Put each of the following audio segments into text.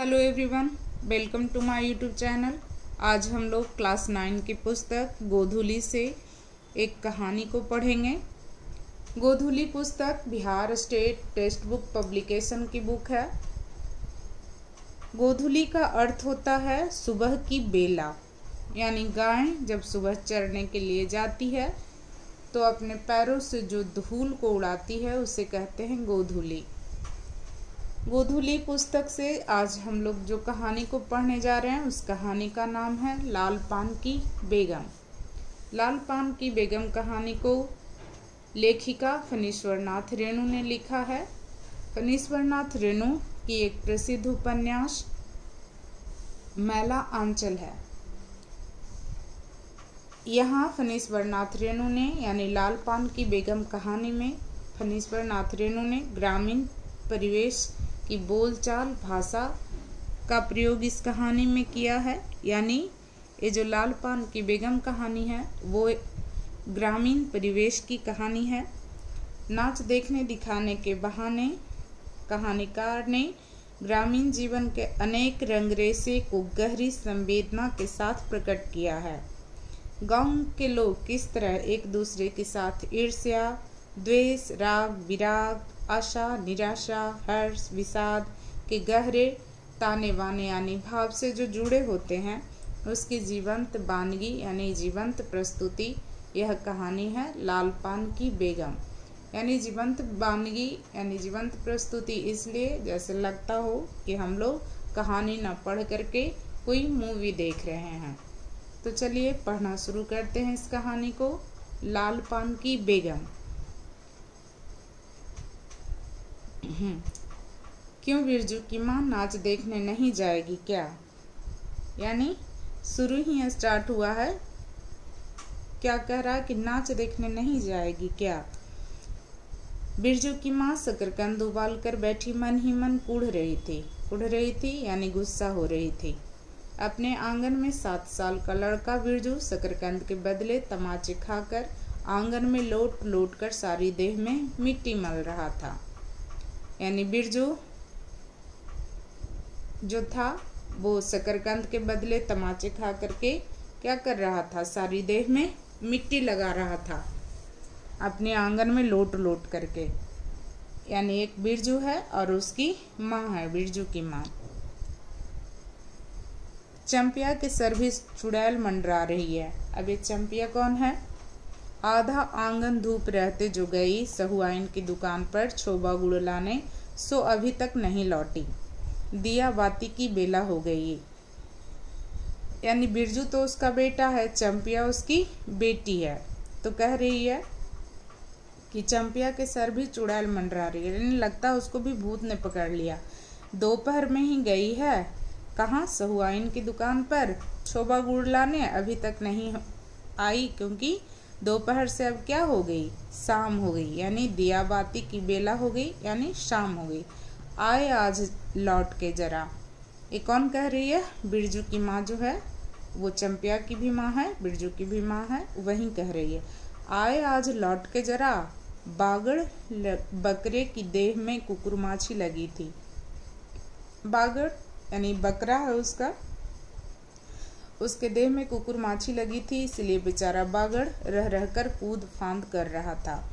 Hello everyone, welcome to my YouTube channel. आज हम लोग क्लास 9 की पुस्तक गोधुली से एक कहानी को पढ़ेंगे। गोधुली पुस्तक Bihar state text book publication की बुक है। गोधुली का अर्थ होता है सुबह की बेला, यानी गाय जब सुबह चरने के लिए जाती है तो अपने पैरों से जो धूल को उड़ाती है उसे कहते हैं गोधुली। गोधुली पुस्तक से आज हम लोग जो कहानी को पढ़ने जा रहे हैं उस कहानी का नाम है लाल पान की बेगम। लाल पान की बेगम कहानी को लेखिका फणीश्वर नाथ रेणु ने लिखा है। फणीश्वर नाथ रेणु की एक प्रसिद्ध उपन्यास मैला आंचल है। यहाँ फणीश्वर नाथ रेणु ने यानी लाल पान की बेगम कहानी में फणीश्वर नाथ रेणु ने ग्रामीण परिवेश की बोलचाल भाषा का प्रयोग इस कहानी में किया है। यानी ये जो लाल पान की बेगम कहानी है वो ग्रामीण परिवेश की कहानी है। नाच देखने दिखाने के बहाने कहानीकार ने ग्रामीण जीवन के अनेक रंगरेसे को गहरी संवेदना के साथ प्रकट किया है। गांव के लोग किस तरह एक दूसरे के साथ ईर्ष्या, द्वेष, राग, विराग, आशा, निराशा, हर्ष, विषाद के गहरे ताने बाने यानी भाव से जो जुड़े होते हैं उसकी जीवंत बानगी यानी जीवंत प्रस्तुति यह कहानी है लाल पान की बेगम। यानी जीवंत बानगी यानी जीवंत प्रस्तुति इसलिए जैसे लगता हो कि हम लोग कहानी न पढ़ करके कोई मूवी देख रहे हैं। तो चलिए पढ़ना शुरू करते हैं इस कहानी को। लाल पान की बेगम। क्यों बिरजू की माँ नाच देखने नहीं जाएगी क्या? यानी शुरू ही स्टार्ट हुआ है, क्या कह रहा है कि नाच देखने नहीं जाएगी क्या? बिरजू की माँ शकरकंद उबाल कर बैठी मन ही मन कुढ़ रही थी यानी गुस्सा हो रही थी। अपने आंगन में 7 साल का लड़का बिरजू शकरकंद के बदले तमाचे खाकर आंगन में लोट लोट कर सारी देह में मिट्टी मल रहा था। यानी बिरजू जो था वो शकरकंद के बदले तमाचे खा करके क्या कर रहा था? सारी देह में मिट्टी लगा रहा था अपने आंगन में लोट लोट करके। यानी एक बिरजू है और उसकी माँ है, बिरजू की माँ। चंपिया के सर भी चुड़ैल मंडरा रही है। अब ये चंपिया कौन है? आधा आंगन धूप रहते जो गई सहुआइन की दुकान पर छोबा गुड़ लाने, सो अभी तक नहीं लौटी। दिया बाती की बेला हो गई। यानी बिरजू तो उसका बेटा है, चंपिया उसकी बेटी है। तो कह रही है कि चंपिया के सर भी चुड़ैल मंडरा रही है, यानी लगता है उसको भी भूत ने पकड़ लिया। दोपहर में ही गई है, कहाँ? सहुआइन की दुकान पर छोबा गुड़ लाने, अभी तक नहीं आई क्योंकि दोपहर से अब क्या हो गई? शाम हो गई। यानी दिया बाती की बेला हो गई यानी शाम हो गई। आए आज लौट के जरा। ये कौन कह रही है? बिरजू की माँ जो है वो चंपिया की भी माँ है, बिरजू की भी माँ है, वही कह रही है। आए आज लौट के जरा। बागड़ बकरे की देह में कुकुरमाछी लगी थी। बागड़ यानी बकरा है उसका, उसके देह में कुकुरमाछी लगी थी, इसलिए बेचारा बागड़ रह रहकर कूद फांद कर रहा था।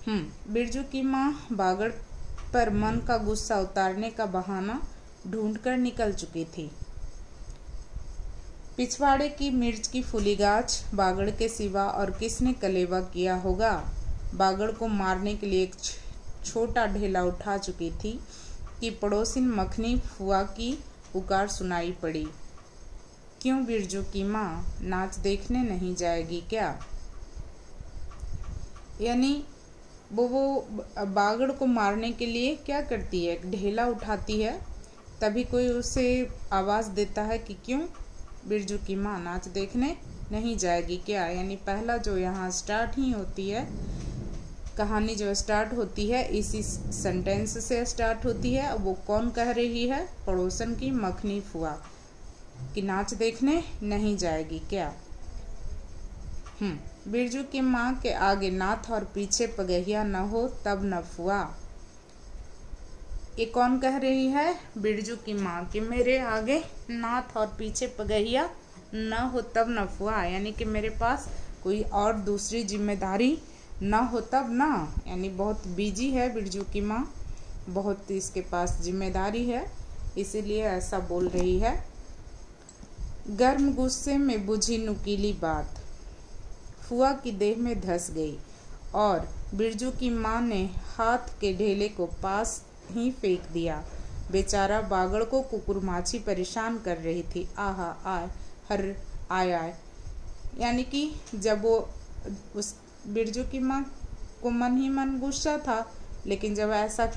बिरजू की माँ बागड़ पर मन का गुस्सा उतारने का बहाना ढूंढकर निकल चुकी थी। पिछवाड़े की मिर्च की फूली गाछ बागड़ के सिवा और किसने कलेवा किया होगा? बागड़ को मारने के लिए एक छोटा ढेला उठा चुकी थी कि पड़ोसिन मखनी फुआ की पुकार सुनाई पड़ी। क्यों बिरजू की माँ नाच देखने नहीं जाएगी क्या? यानी वो बागड़ को मारने के लिए क्या करती है? ढेला उठाती है, तभी कोई उसे आवाज़ देता है कि क्यों बिरजू की माँ नाच देखने नहीं जाएगी क्या? यानी पहला जो यहाँ स्टार्ट ही होती है कहानी, जो स्टार्ट होती है इसी सेंटेंस से स्टार्ट होती है। वो कौन कह रही है? पड़ोसन की मखनी फुआ कि नाच देखने नहीं जाएगी क्या? बिरजू की माँ के आगे नाथ और पीछे पगहिया न हो तब न फुआ। ये कौन कह रही है? बिरजू की माँ कि मेरे आगे नाथ और पीछे पगहिया न हो तब न फुआ, यानी कि मेरे पास कोई और दूसरी जिम्मेदारी ना हो तब ना, यानी बहुत बिजी है बिरजू की माँ, बहुत इसके पास जिम्मेदारी है, इसीलिए ऐसा बोल रही है। गर्म गुस्से में बुझी नुकीली बात फुआ की देह में धस गई और बिरजू की माँ ने हाथ के ढेले को पास ही फेंक दिया। बेचारा बागड़ को कुकुरमाची परेशान कर रही थी। आहा आय हर आय आय, यानी कि जब वो उस बिरजू की माँ को मन ही मन गुस्सा था, लेकिन जब ऐसा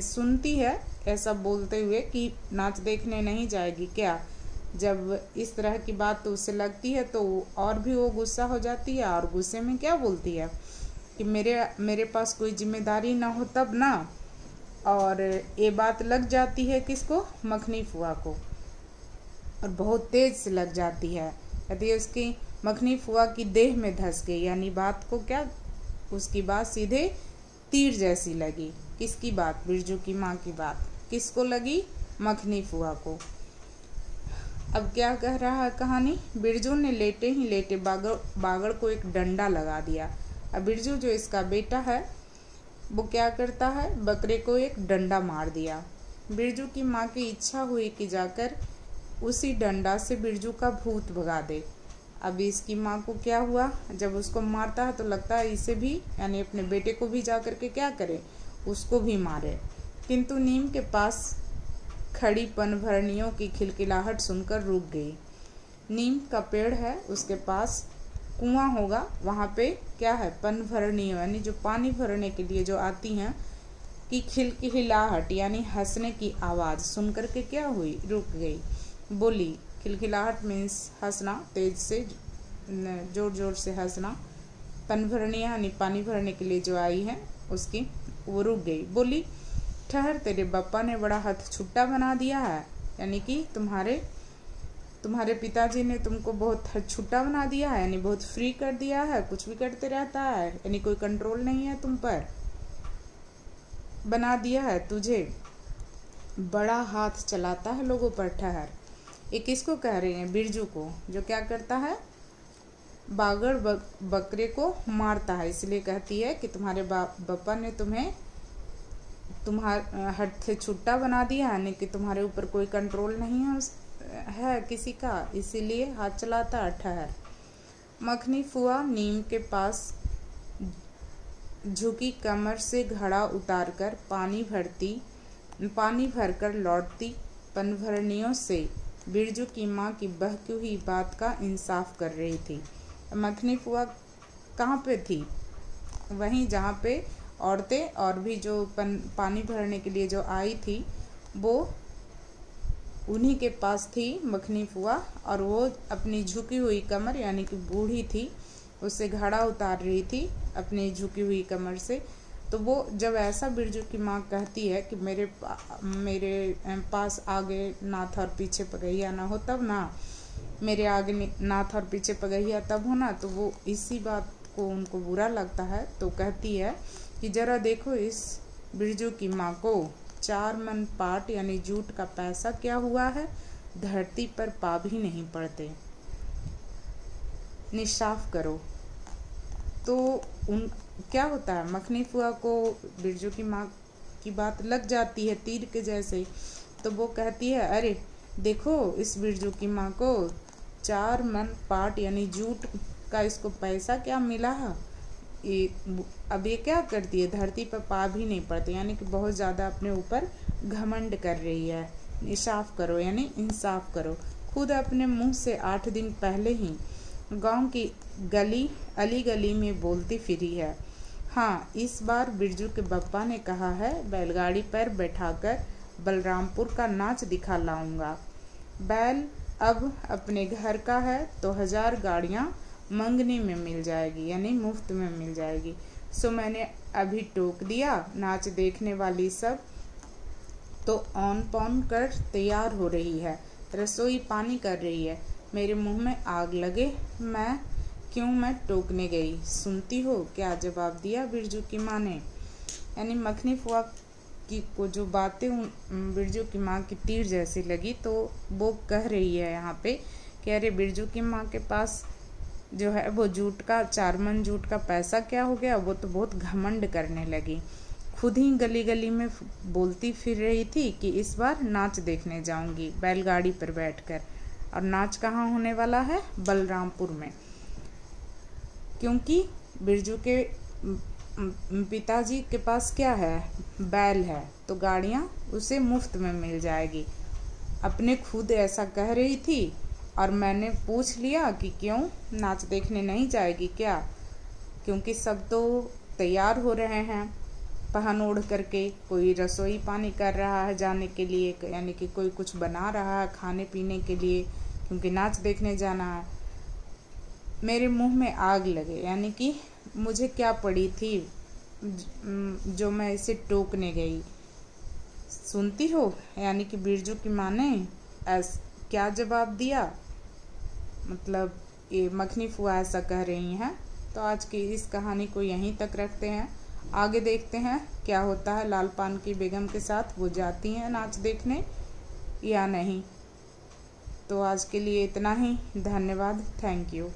सुनती है ऐसा बोलते हुए कि नाच देखने नहीं जाएगी क्या, जब इस तरह की बात तो उसे लगती है तो और भी वो गुस्सा हो जाती है और गुस्से में क्या बोलती है कि मेरे पास कोई जिम्मेदारी ना हो तब ना। और ये बात लग जाती है किसको? मखनी फुआ को, और बहुत तेज से लग जाती है। कहती है उसकी मखनी फुआ की देह में धस गई, यानी बात को क्या, उसकी बात सीधे तीर जैसी लगी। किसकी बात? बिरजू की माँ की बात। किसको लगी? मखनी फुआ को। अब क्या कह रहा है कहानी? बिरजू ने लेटे ही लेटे बागड़ को एक डंडा लगा दिया। अब बिरजू जो इसका बेटा है वो क्या करता है? बकरे को एक डंडा मार दिया। बिरजू की माँ की इच्छा हुई कि जाकर उसी डंडा से बिरजू का भूत भगा दे। अब इसकी माँ को क्या हुआ, जब उसको मारता है तो लगता है इसे भी, यानी अपने बेटे को भी जाकर के क्या करे, उसको भी मारे। किंतु नीम के पास खड़ी पनभरणियों की खिलखिलाहट सुनकर रुक गई। नीम का पेड़ है, उसके पास कुआं होगा, वहाँ पे क्या है? पनभरणियों, यानी जो पानी भरने के लिए जो आती हैं, की खिलखिलाहट यानी हंसने की आवाज़ सुनकर के क्या हुई? रुक गई। बोली, खिलखिलाहट मीन्स हंसना, तेज से जोर जोर से हंसना। पनभरणियाँ यानी पानी भरने के लिए जो आई हैं उसकी, वो रुक गई। बोली, ठहर, तेरे बप्पा ने बड़ा हथ छुट्टा बना दिया है, यानी कि तुम्हारे पिताजी ने तुमको बहुत छुट्टा बना दिया है, यानी बहुत फ्री कर दिया है, कुछ भी करते रहता है, यानी कोई कंट्रोल नहीं है तुम पर, बना दिया है तुझे, बड़ा हाथ चलाता है लोगों पर। ठहर, ये किसको कह रही है? बिरजू को, जो क्या करता है? बागड़ बकरे को मारता है, इसलिए कहती है कि तुम्हारे बप्पा ने तुम्हारा हट से छुट्टा बना दिया, यानी कि तुम्हारे ऊपर कोई कंट्रोल नहीं है किसी का, इसीलिए हाथ चलाता है। ठहर। मखनी फुआ नीम के पास झुकी कमर से घड़ा उतारकर पानी भरकर लौटती पनभरणियों से बिरजू की माँ की बहकी हुई बात का इंसाफ कर रही थी। मखनी फुआ कहाँ पे थी? वहीं जहाँ पे औरतें और भी जो पानी भरने के लिए जो आई थी वो उन्हीं के पास थी मखनी फुआ, और वो अपनी झुकी हुई कमर, यानी कि बूढ़ी थी, उससे घड़ा उतार रही थी अपनी झुकी हुई कमर से। तो वो जब ऐसा बिरजू की माँ कहती है कि मेरे पास आगे नाथ और पीछे पगहिया ना हो तब ना, मेरे आगे नाथ और पीछे पगहिया तब हो ना, तो वो इसी बात को उनको बुरा लगता है। तो कहती है कि जरा देखो इस बिरजू की माँ को, 4 मन पाट यानी जूट का पैसा क्या हुआ है, धरती पर पा भी नहीं पड़ते, निसाफ करो। तो क्या होता है, मखनी फुआ को बिरजू की माँ की बात लग जाती है तीर के जैसे। तो वो कहती है, अरे देखो इस बिरजू की माँ को 4 मन पाट यानी जूट का इसको पैसा क्या मिला है, अब ये क्या करती है, धरती पर पा भी नहीं पड़ती, यानी कि बहुत ज़्यादा अपने ऊपर घमंड कर रही है। इंसाफ करो यानी इंसाफ करो। खुद अपने मुंह से 8 दिन पहले ही गांव की अली गली में बोलती फिरी है। हाँ, इस बार बिरजू के बप्पा ने कहा है बैलगाड़ी पर बैठाकर बलरामपुर का नाच दिखा लाऊंगा। बैल अब अपने घर का है तो 1000 गाड़ियाँ मंगनी में मिल जाएगी, यानी मुफ्त में मिल जाएगी। सो मैंने अभी टोक दिया। नाच देखने वाली सब तो ऑन पॉन कर तैयार हो रही है, रसोई पानी कर रही है। मेरे मुंह में आग लगे, मैं टोकने गई। सुनती हो क्या जवाब दिया बिरजू की माँ ने, यानी मखनी फुआ की को जो बातें बिरजू की माँ की तीर जैसी लगी, तो वो कह रही है यहाँ पे कि अरे बिरजू की माँ के पास जो है वो 4 मन जूट का पैसा क्या हो गया, वो तो बहुत घमंड करने लगी। खुद ही गली गली में बोलती फिर रही थी कि इस बार नाच देखने जाऊंगी बैलगाड़ी पर बैठकर। और नाच कहाँ होने वाला है? बलरामपुर में, क्योंकि बिरजू के पिताजी के पास क्या है? बैल है, तो गाड़ियाँ उसे मुफ्त में मिल जाएगी। अपने खुद ऐसा कह रही थी और मैंने पूछ लिया कि क्यों नाच देखने नहीं जाएगी क्या? क्योंकि सब तो तैयार हो रहे हैं पहन ओढ़ करके, कोई रसोई पानी कर रहा है जाने के लिए, यानी कि कोई कुछ बना रहा है खाने पीने के लिए, क्योंकि नाच देखने जाना है। मेरे मुंह में आग लगे, यानी कि मुझे क्या पड़ी थी जो मैं इसे टोकने गई। सुनती हो, यानी कि बिरजू की माँ ने क्या जवाब दिया, मतलब ये मखनी फुआ ऐसा कह रही हैं। तो आज की इस कहानी को यहीं तक रखते हैं, आगे देखते हैं क्या होता है लाल पान की बेगम के साथ, वो जाती हैं नाच देखने या नहीं। तो आज के लिए इतना ही, धन्यवाद, थैंक यू।